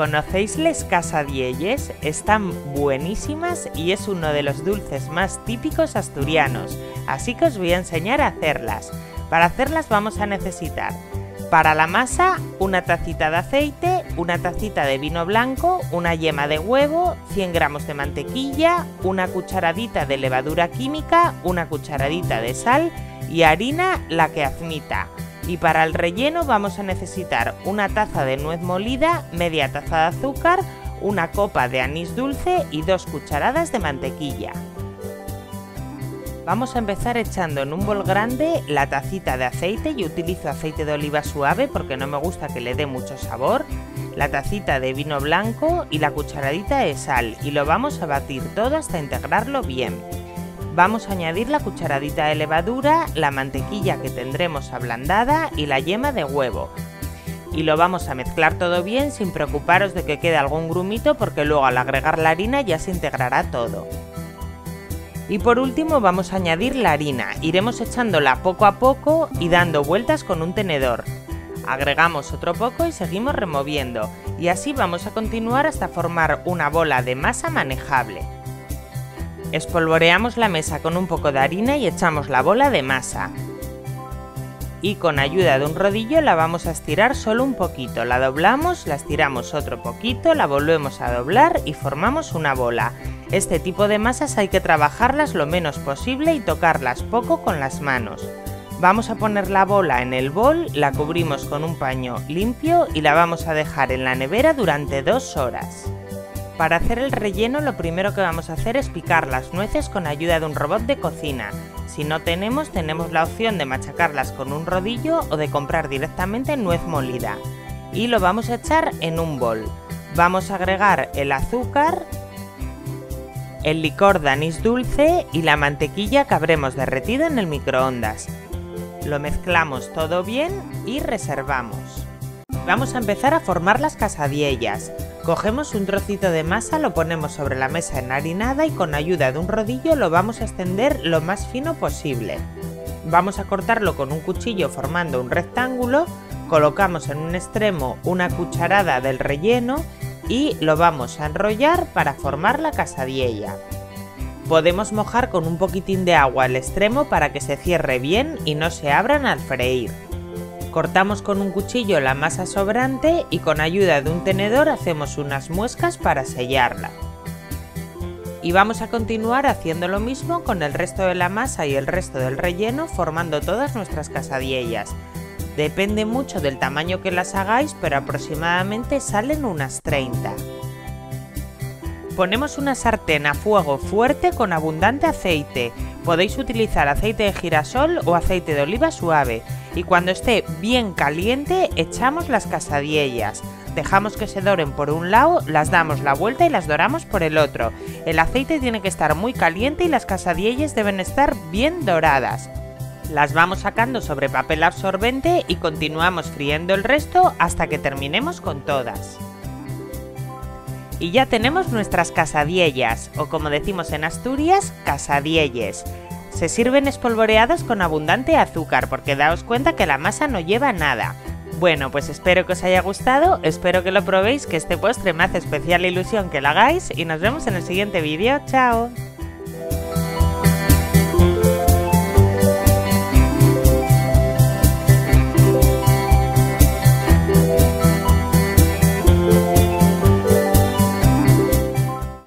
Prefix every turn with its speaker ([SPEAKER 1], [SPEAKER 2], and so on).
[SPEAKER 1] ¿Conocéis les casadielles? Están buenísimas y es uno de los dulces más típicos asturianos, así que os voy a enseñar a hacerlas. Para hacerlas vamos a necesitar, para la masa, una tacita de aceite, una tacita de vino blanco, una yema de huevo, 100 gramos de mantequilla, una cucharadita de levadura química, una cucharadita de sal y harina, la que admita. Y para el relleno vamos a necesitar una taza de nuez molida, media taza de azúcar, una copa de anís dulce y 2 cucharadas de mantequilla. Vamos a empezar echando en un bol grande la tacita de aceite. Yo utilizo aceite de oliva suave porque no me gusta que le dé mucho sabor, la tacita de vino blanco y la cucharadita de sal, y lo vamos a batir todo hasta integrarlo bien. Vamos a añadir la cucharadita de levadura, la mantequilla que tendremos ablandada y la yema de huevo. Y lo vamos a mezclar todo bien sin preocuparos de que quede algún grumito, porque luego al agregar la harina ya se integrará todo. Y por último vamos a añadir la harina, iremos echándola poco a poco y dando vueltas con un tenedor. Agregamos otro poco y seguimos removiendo, y así vamos a continuar hasta formar una bola de masa manejable. Espolvoreamos la mesa con un poco de harina y echamos la bola de masa. Y con ayuda de un rodillo la vamos a estirar solo un poquito, la doblamos, la estiramos otro poquito, la volvemos a doblar y formamos una bola. Este tipo de masas hay que trabajarlas lo menos posible y tocarlas poco con las manos. Vamos a poner la bola en el bol, la cubrimos con un paño limpio y la vamos a dejar en la nevera durante 2 horas. Para hacer el relleno lo primero que vamos a hacer es picar las nueces con ayuda de un robot de cocina. Si no tenemos la opción de machacarlas con un rodillo o de comprar directamente nuez molida. Y lo vamos a echar en un bol. Vamos a agregar el azúcar, el licor de anís dulce y la mantequilla que habremos derretido en el microondas. Lo mezclamos todo bien y reservamos. Vamos a empezar a formar las casadiellas. Cogemos un trocito de masa, lo ponemos sobre la mesa enharinada y con ayuda de un rodillo lo vamos a extender lo más fino posible. Vamos a cortarlo con un cuchillo formando un rectángulo, colocamos en un extremo una cucharada del relleno y lo vamos a enrollar para formar la casadiella. Podemos mojar con un poquitín de agua el extremo para que se cierre bien y no se abran al freír. Cortamos con un cuchillo la masa sobrante y con ayuda de un tenedor hacemos unas muescas para sellarla. Y vamos a continuar haciendo lo mismo con el resto de la masa y el resto del relleno, formando todas nuestras casadiellas. Depende mucho del tamaño que las hagáis, pero aproximadamente salen unas 30. Ponemos una sartén a fuego fuerte con abundante aceite. Podéis utilizar aceite de girasol o aceite de oliva suave. Y cuando esté bien caliente echamos las casadiellas. Dejamos que se doren por un lado, las damos la vuelta y las doramos por el otro. El aceite tiene que estar muy caliente y las casadiellas deben estar bien doradas. Las vamos sacando sobre papel absorbente y continuamos friendo el resto hasta que terminemos con todas. Y ya tenemos nuestras casadiellas, o como decimos en Asturias, casadielles. Se sirven espolvoreadas con abundante azúcar porque daos cuenta que la masa no lleva nada. Bueno, pues espero que os haya gustado, espero que lo probéis, que este postre me hace especial ilusión que lo hagáis y nos vemos en el siguiente vídeo. ¡Chao!